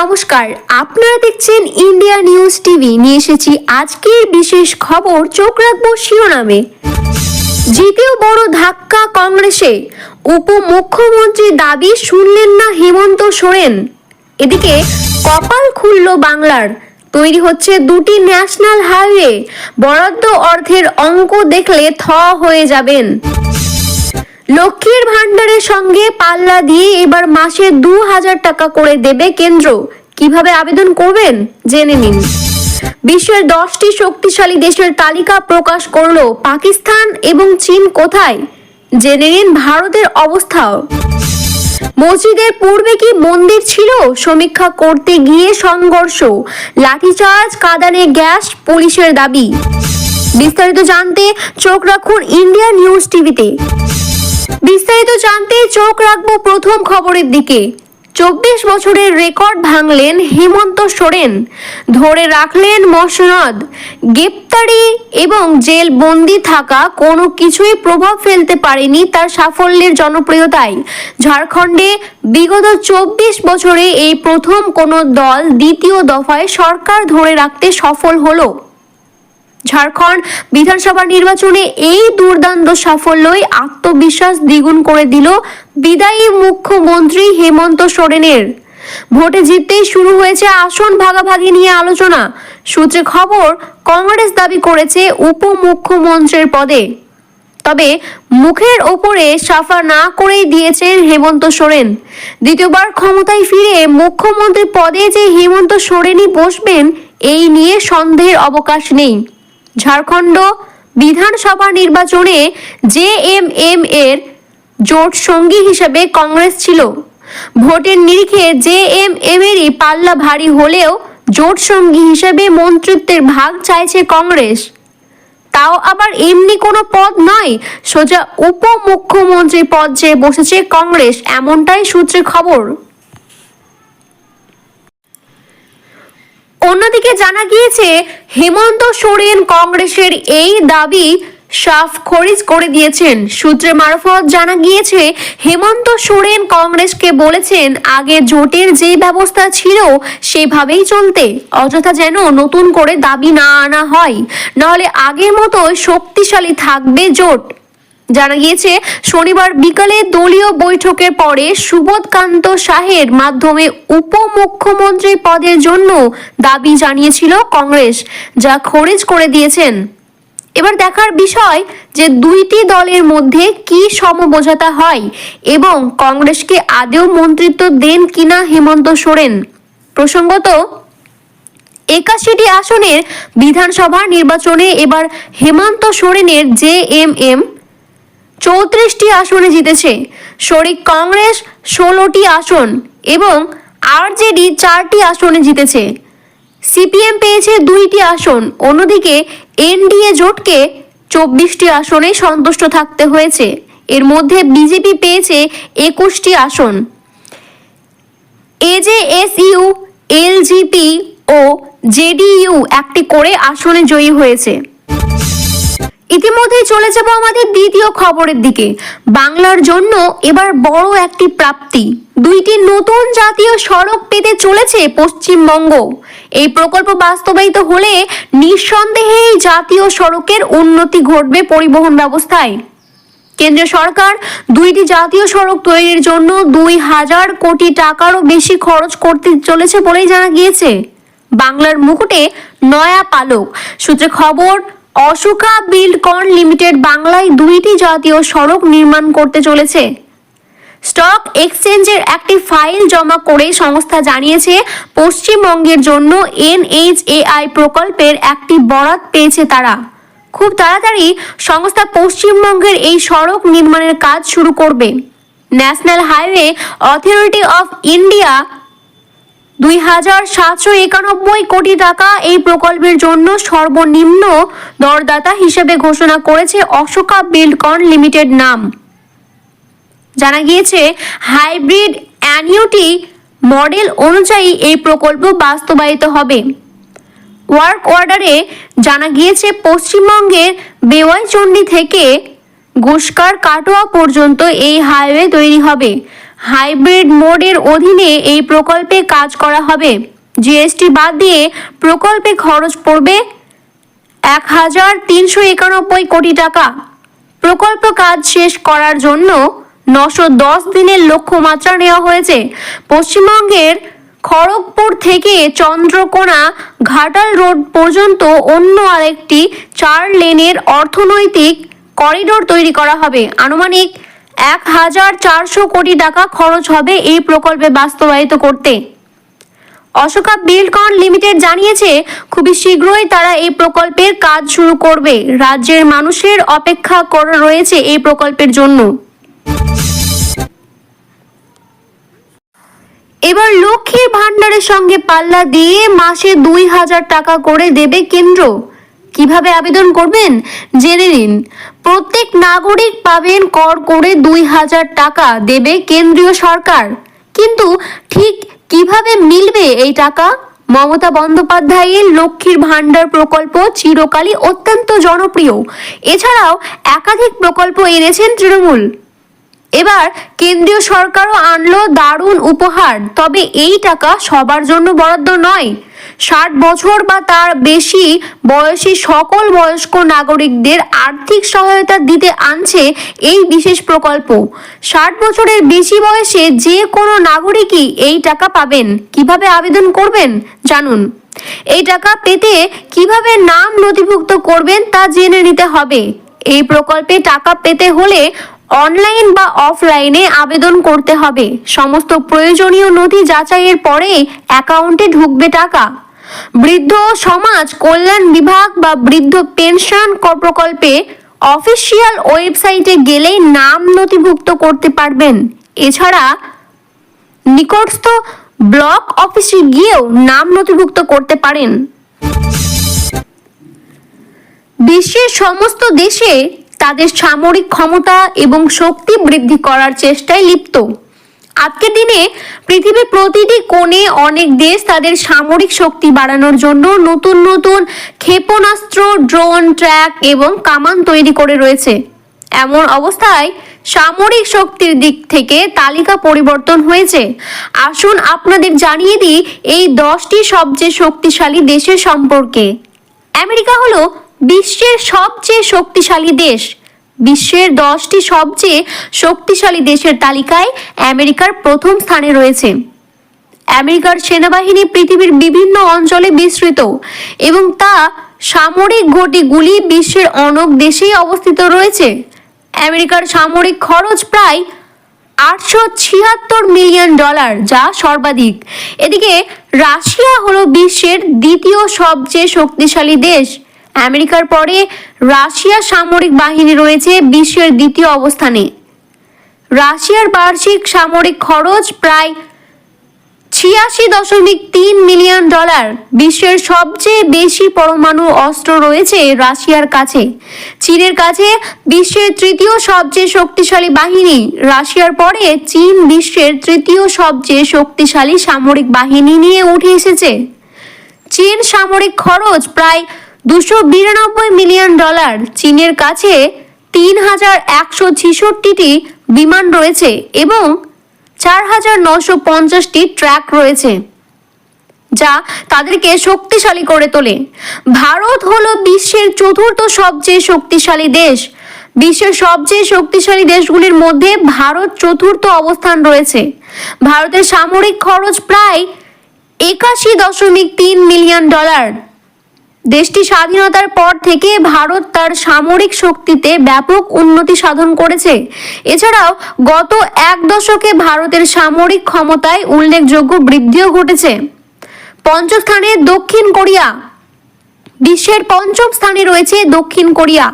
নমস্কার, আপনারা দেখছেন ইন্ডিয়া নিউজ টিভি। নিয়ে এসেছি আজকের বিশেষ খবর। চোখ রাখবো শিরোনামে। জিতেও বড় ধাক্কা কংগ্রেসে, উপমুখ্যমন্ত্রীর দাবি শুনলেন না হেমন্ত সোরেন। এদিকে কপাল খুলল বাংলার, তৈরি হচ্ছে দুটি ন্যাশনাল হাইওয়ে। বরাদ্দ অর্থের অঙ্ক দেখলে থ হয়ে যাবেন। লক্ষ্মীর ভান্ডারের সঙ্গে পাল্লা দিয়ে এবার মাসে 2000 টাকা করে দেবে কেন্দ্র। কিভাবে আবেদন করবেন জেনে নিন। বিশ্বের 10টি শক্তিশালী দেশের তালিকা প্রকাশ করলো পাকিস্তান এবং চীন কোথায়, জেনে নিন ভারতের অবস্থাও। মসজিদের পূর্বে কি মন্দির ছিল, সমীক্ষা করতে গিয়ে সংঘর্ষ, লাঠিচার্জ, কাঁদানে গ্যাস, পুলিশের দাবি। বিস্তারিত জানতে চোখ রাখুন ইন্ডিয়া নিউজ টিভিতে। বিস্তারিত জানতে চোখ রাখবো প্রথম খবরের দিকে। 24 বছরের রেকর্ড ভাঙলেন হেমন্ত সোরেন, ধরে রাখলেন মসনদ। গ্রেপ্তারি এবং জেল বন্দি থাকা কোনো কিছুই প্রভাব ফেলতে পারেনি তার সাফল্যের জনপ্রিয়তায়। ঝাড়খণ্ডে বিগত 24 বছরে এই প্রথম কোনো দল দ্বিতীয় দফায় সরকার ধরে রাখতে সফল হলো। ঝাড়খণ্ড বিধানসভা নির্বাচনে এই দুর্দান্ত সাফল্যই আত্মবিশ্বাস দ্বিগুণ করে দিল বিদায়ী মুখ্যমন্ত্রী হেমন্ত সোরেনের। ভোটে জিততেই শুরু হয়েছে আসন ভাগাভাগি নিয়ে আলোচনা। সূত্রে খবর, কংগ্রেস দাবি করেছে উপমুখ্যমন্ত্রীর পদে, তবে মুখের ওপরে সাফা না করেই দিয়েছেন হেমন্ত সোরেন। দ্বিতীয়বার ক্ষমতায় ফিরে মুখ্যমন্ত্রী পদে যে হেমন্ত সোরেনই বসবেন, এই নিয়ে সন্দেহের অবকাশ নেই। ঝাড়খণ্ড বিধানসভা নির্বাচনে জেএমএম এর জোট সঙ্গী হিসেবে কংগ্রেস ছিল। ভোটের নিরিখে জেএমএম এরই পাল্লা ভারী হলেও জোট সঙ্গী হিসেবে মন্ত্রিত্বের ভাগ চাইছে কংগ্রেস। তাও আবার এমনি কোনো পদ নয়, সোজা উপমুখ্যমন্ত্রী পদ চেয়ে বসেছে কংগ্রেস, এমনটাই সূত্রে খবর। অন্যদিকে জানা গিয়েছে হেমন্ত সোরেন কংগ্রেসের এই দাবি সাফ খারিজ করে দিয়েছেন। সূত্রের মারফত জানা গিয়েছে হেমন্ত সোরেন কংগ্রেসকে বলেছেন আগে জোটের যে ব্যবস্থা ছিল সেভাবেই চলতে, অযথা যেন নতুন করে দাবি না আনা হয়, নাহলে আগের মতো শক্তিশালী থাকবে জোট। জানা গিয়েছে শনিবার বিকালে দলীয় বৈঠকের পরে সুবোধকান্ত সাহের মাধ্যমে উপমুখ্যমন্ত্রী পদের জন্য দাবি জানিয়েছিল কংগ্রেস, যা খারিজ করে দিয়েছেন। এবার দেখার বিষয় যে দুইটি দলের মধ্যে কি সমঝোতা হয় এবং কংগ্রেসকে আদৌ মন্ত্রিত্ব দেন কিনা হেমন্ত সোরেন। প্রসঙ্গত, 81টি আসনের বিধানসভা নির্বাচনে এবার হেমন্ত সোরেনের জেএমএম 34টি আসনে জিতেছে। শরিক কংগ্রেস 16টি আসন এবং আরজেডি 4টি আসনে জিতেছে। সিপিএম পেয়েছে 2টি আসন। অন্যদিকে এনডিএ জোটকে 24টি আসনে সন্তুষ্ট থাকতে হয়েছে। এর মধ্যে বিজেপি পেয়েছে 21টি আসন। এজেএসইউ, এলজেপি ও জেডিইউ একটি করে আসনে জয়ী হয়েছে। ইতিমধ্যেই চলে যাব আমাদের দ্বিতীয় খবরের দিকে। বাংলার জন্য এবার বড় একটি প্রাপ্তি, 2টি নতুন জাতীয় সড়ক পেতে চলেছে পশ্চিমবঙ্গ। এই প্রকল্প বাস্তবায়িত হলে নিঃসন্দেহে জাতীয় সড়কের উন্নতি ঘটবে পরিবহন ব্যবস্থায়। কেন্দ্রীয় সরকার 2টি জাতীয় সড়ক তৈরির জন্য 2000 কোটি টাকারও বেশি খরচ করতে চলেছে বলেই জানা গিয়েছে। বাংলার মুকুটে নয়া পালক। সূত্রে খবর, অশোকা বিল্ডকন লিমিটেড বাংলায় 2টি জাতীয় সড়ক নির্মাণ করতে চলেছে। স্টক এক্সচেঞ্জের একটি ফাইল জমা করে সংস্থা জানিয়েছে পশ্চিমবঙ্গের জন্য এনএইচএআই প্রকল্পের একটি বরাত পেয়েছে তারা। খুব তাড়াতাড়ি সংস্থা পশ্চিমবঙ্গের এই সড়ক নির্মাণের কাজ শুরু করবে। National highway authority of India 2791 কোটি টাকা এই প্রকল্পের জন্য সর্বনিম্ন দরদাতা হিসেবে ঘোষণা করেছে অশোকা বিল্ডকন লিমিটেড নাম। জানা গিয়েছে হাইব্রিড অ্যানিউটি মডেল অনুযায়ী এই প্রকল্প বাস্তবায়িত হবে। ওয়ার্ক অর্ডারে জানা গিয়েছে পশ্চিমবঙ্গের বেওয়াইচন্ডী থেকে গুসকার কাটোয়া পর্যন্ত এই হাইওয়ে তৈরি হবে। হাইব্রিড মোডের অধীনে এই প্রকল্পে কাজ করা হবে। জিএসটি বাদ দিয়ে প্রকল্পে খরচ পড়বে 1,391 কোটি টাকা। প্রকল্প কাজ শেষ করার জন্য 910 দিনের লক্ষ্যমাত্রা নেওয়া হয়েছে। পশ্চিমবঙ্গের খড়গপুর থেকে চন্দ্রকোনা ঘাটাল রোড পর্যন্ত অন্য আরেকটি 4 লেনের অর্থনৈতিক করিডোর তৈরি করা হবে। আনুমানিক 1,400 কোটি টাকা খরচ হবে এই প্রকল্পে বাস্তবায়িত করতে। অশোকা বিল্ডকন লিমিটেড জানিয়েছে খুবই শীঘ্রই তারা এই প্রকল্পের কাজ শুরু করবে। রাজ্যের মানুষের অপেক্ষা করে রয়েছে এই প্রকল্পের জন্য। এবার লক্ষ্মীর ভান্ডারের সঙ্গে পাল্লা দিয়ে মাসে 2,000 টাকা করে দেবে কেন্দ্র। কিভাবে আবেদন করবেন জেনে নিন। প্রত্যেক নাগরিক পাবেন কর করে 2,000 টাকা দেবে কেন্দ্রীয় সরকার। কিন্তু ঠিক কিভাবে মিলবে এই টাকা? মমতা বন্দ্যোপাধ্যায়ের লক্ষ্মীর ভান্ডার প্রকল্প চিরকালই অত্যন্ত জনপ্রিয়। এছাড়াও একাধিক প্রকল্প এনেছেন তৃণমূল। এবার কেন্দ্রীয় সরকারও আনলো দারুণ উপহার। তবে এই টাকা সবার জন্য বরাদ্দ নয়। 60 বছর বা তার বেশি বয়সী সকল বয়স্ক নাগরিকদের আর্থিক সহায়তা দিতে আনছে এই বিশেষ প্রকল্প। 60 বছরের বেশি বয়সে যে কোনো নাগরিকই এই টাকা পাবেন। কিভাবে আবেদন করবেন জানুন। এই টাকা পেতে কিভাবে নাম নথিভুক্ত করবেন তা জেনে নিতে হবে। এই প্রকল্পে টাকা পেতে হলে অনলাইন বা অফলাইনে আবেদন করতে হবে। সমস্ত প্রয়োজনীয় নথি যাচাইয়ের পরে অ্যাকাউন্টে ঢুকবে টাকা। বৃদ্ধ সমাজ কল্যাণ বিভাগ বা বৃদ্ধ পেনশন প্রকল্পে অফিসিয়াল ওয়েবসাইটে গেলেই নাম নথিভুক্ত করতে পারবেন। এছাড়া নিকটস্থ ব্লক অফিসে গিয়েও নাম নথিভুক্ত করতে পারেন। বিশ্বের সমস্ত দেশে তাদের সামরিক ক্ষমতা এবং শক্তি বৃদ্ধি করার চেষ্টায় লিপ্ত। আজকের দিনে পৃথিবীর প্রতিটি কোণে অনেক দেশ তাদের সামরিক শক্তি বাড়ানোর জন্য নতুন নতুন ক্ষেপণাস্ত্র, ড্রোন, ট্র্যাক এবং কামান তৈরি করে রয়েছে। এমন অবস্থায় সামরিক শক্তির দিক থেকে তালিকা পরিবর্তন হয়েছে। আসুন আপনাদের জানিয়ে দিই এই 10টি সবচেয়ে শক্তিশালী দেশের সম্পর্কে। আমেরিকা হলো বিশ্বের সবচেয়ে শক্তিশালী দেশ। বিশ্বের 10টি সবচেয়ে শক্তিশালী দেশের তালিকায় আমেরিকার প্রথম স্থানে রয়েছে। আমেরিকার সেনাবাহিনী পৃথিবীর বিভিন্ন অঞ্চলে বিস্তৃত এবং তা সামরিক ঘাঁটিগুলি বিশ্বের অনেক দেশেই অবস্থিত রয়েছে। আমেরিকার সামরিক খরচ প্রায় $876 মিলিয়ন, যা সর্বাধিক। এদিকে রাশিয়া হলো বিশ্বের দ্বিতীয় সবচেয়ে শক্তিশালী দেশ। আমেরিকার পরে রাশিয়ার সামরিক বাহিনী রয়েছে বিশ্বের দ্বিতীয় অবস্থানে। রাশিয়ার বার্ষিক সামরিক খরচ প্রায় $86.3 মিলিয়ন। বিশ্বের সবচেয়ে বেশি পরমাণু অস্ত্র রয়েছে রাশিয়ার কাছে। চীনের কাছে বিশ্বের তৃতীয় সবচেয়ে শক্তিশালী বাহিনী। রাশিয়ার পরে চীন বিশ্বের তৃতীয় সবচেয়ে শক্তিশালী সামরিক বাহিনী নিয়ে উঠে এসেছে। চীন সামরিক খরচ প্রায় $292 মিলিয়ন। চীনের কাছে 3,166টি বিমান রয়েছে এবং 4,950টি ট্র্যাক রয়েছে, যা তাদেরকে শক্তিশালী করে তোলে। ভারত হলো বিশ্বের চতুর্থ সবচেয়ে শক্তিশালী দেশ। বিশ্বের সবচেয়ে শক্তিশালী দেশগুলির মধ্যে ভারত চতুর্থ অবস্থান রয়েছে। ভারতের সামরিক খরচ প্রায় $81.3 মিলিয়ন। দেশটি স্বাধীনতার পর থেকে ভারত তার সামরিক শক্তিতে ব্যাপক উন্নতি সাধন করেছে। এছাড়াও গত 1 দশকে ভারতের সামরিক ক্ষমতায় উল্লেখযোগ্য বৃদ্ধিও ঘটেছে। পঞ্চম স্থানে দক্ষিণ কোরিয়া। বিশ্বের পঞ্চম স্থানে রয়েছে দক্ষিণ কোরিয়া।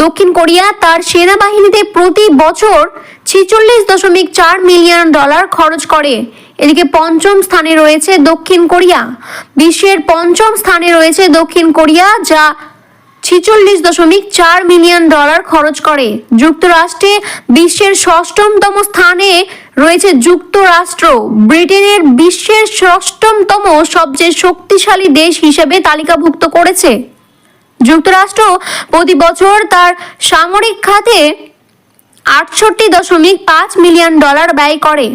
দক্ষিণ কোরিয়া তার সেনাবাহিনীতে প্রতি বছর $46.4 মিলিয়ন খরচ করে। এদিকে পঞ্চম স্থানে রয়েছে দক্ষিণ কোরিয়া। বিশ্বের পঞ্চম স্থানে রয়েছে দক্ষিণ কোরিয়া, যা $46.4 মিলিয়ন খরচ করে। যুক্তরাষ্ট্রে বিশ্বের 6ষ্ঠতম স্থানে রয়েছে যুক্তরাষ্ট্র। ব্রিটেনের বিশ্বের 6ষ্ঠতম সবচেয়ে শক্তিশালী দেশ হিসেবে তালিকাভুক্ত করেছে। যুক্তরাষ্ট্র প্রতি বছর তার সামরিক খাতে $68.5 মিলিয়ন ব্যয় করে।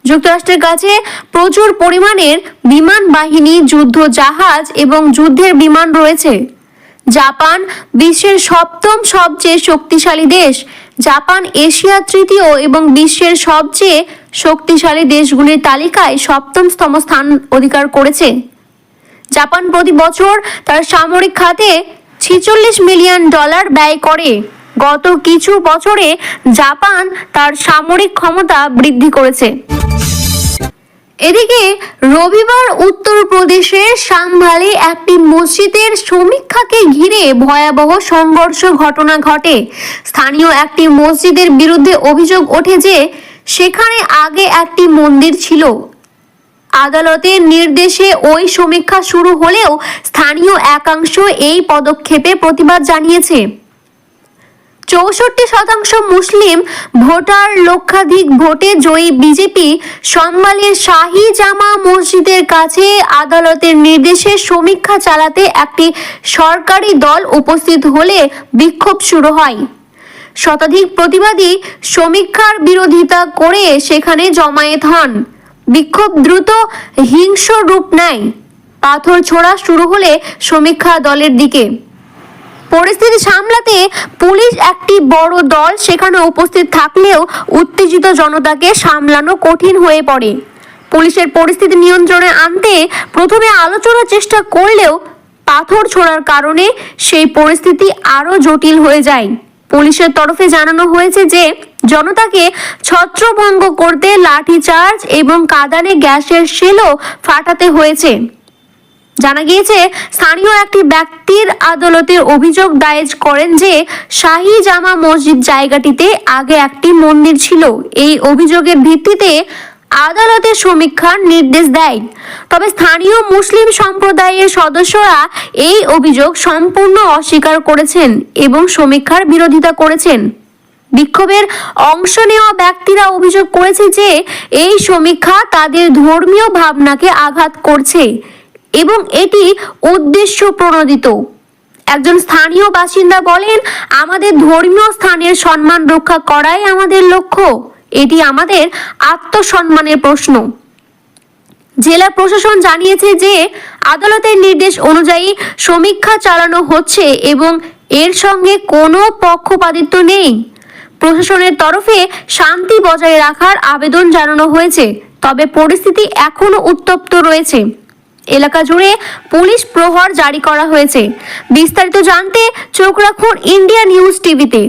যুক্তরাষ্ট্রের কাছে প্রচুর পরিমাণের বিমান বাহিনী, যুদ্ধ জাহাজ এবং যুদ্ধের বিমান রয়েছে। জাপান বিশ্বের সপ্তম সবচেয়ে শক্তিশালী দেশ। জাপান এশিয়ার তৃতীয় এবং বিশ্বের সবচেয়ে শক্তিশালী দেশগুলির তালিকায় সপ্তমতম স্থান অধিকার করেছে। জাপান প্রতি বছর তার সামরিক খাতে $46 মিলিয়ন ব্যয় করে। গত কিছু বছরে জাপান তার সামরিক ক্ষমতা বৃদ্ধি করেছে। এদিকে রবিবার উত্তরপ্রদেশের সাম্ভালে একটি মসজিদের সমীক্ষাকে ঘিরে ভয়াবহ সংঘর্ষ ঘটনা ঘটে। স্থানীয় একটি মসজিদের বিরুদ্ধে অভিযোগ ওঠে যে সেখানে আগে একটি মন্দির ছিল। আদালতের নির্দেশে ওই সমীক্ষা শুরু হলেও স্থানীয় একাংশ এই পদক্ষেপে প্রতিবাদ জানিয়েছে। 64% মুসলিম ভোটার লক্ষাধিক ভোটে জয়ী বিজেপি সম্ভালের শাহী জামা মসজিদের কাছে আদালতের নির্দেশে সমীক্ষা চালাতে একটি সরকারি দল উপস্থিত হলে বিক্ষোভ শুরু হয়। শতাধিক প্রতিবাদী সমীক্ষার বিরোধিতা করে সেখানে জমায়েত হন। বিক্ষোভ দ্রুত হিংস্র রূপ নেয়। পাথর ছোড়া শুরু হলে সমীক্ষা দলের দিকে। পরিস্থিতি সামলাতে পুলিশ একটি বড় দল সেখানে উপস্থিত থাকলেও উত্তেজিত জনতাকে সামলানো কঠিন হয়ে পড়ে। পুলিশের পরিস্থিতি নিয়ন্ত্রণে আনতে প্রথমে আলোচনার চেষ্টা করলেও পাথর ছোড়ার কারণে সেই পরিস্থিতি আরও জটিল হয়ে যায়। পুলিশের তরফে জানানো হয়েছে যে জনতাকে ছত্রভঙ্গ করতে লাঠিচার্জ এবং কাঁদানে গ্যাসের শেলও ফাটাতে হয়েছে। জানা গিয়েছে স্থানীয় একটি ব্যক্তির আদালতে অভিযোগ দায়ের করেন যে শাহী জামা মসজিদ জায়গাটিতে আগে একটি মন্দির ছিল। এই অভিযোগের ভিত্তিতে আদালতে সমীক্ষার নির্দেশ দেয়। তবে স্থানীয় মুসলিম সম্প্রদায়ের সদস্যরা এই অভিযোগ সম্পূর্ণ অস্বীকার করেছেন এবং সমীক্ষার বিরোধিতা করেছেন। বিক্ষোভের অংশ নেওয়া ব্যক্তিরা অভিযোগ করেছে যে এই সমীক্ষা তাদের ধর্মীয় ভাবনাকে আঘাত করছে এবং এটি উদ্দেশ্য প্রণোদিত। একজন স্থানীয় বাসিন্দা বলেন, আমাদের ধর্মীয় স্থানের সম্মান রক্ষা করাই আমাদের লক্ষ্য। এটি আমাদের আত্মসম্মানের প্রশ্ন। জেলা প্রশাসন জানিয়েছে যে আদালতের নির্দেশ অনুযায়ী সমীক্ষা চালানো হচ্ছে এবং এর সঙ্গে কোনো পক্ষপাতিত্ব নেই। প্রশাসনের তরফে শান্তি বজায় রাখার আবেদন জানানো হয়েছে, তবে পরিস্থিতি এখনো উত্তপ্ত রয়েছে। এলাকা জুড়ে পুলিশ প্রহর জারি করা হয়েছে। বিস্তারিত জানতে চোখ রাখুন ইন্ডিয়া নিউজ টিভিতে।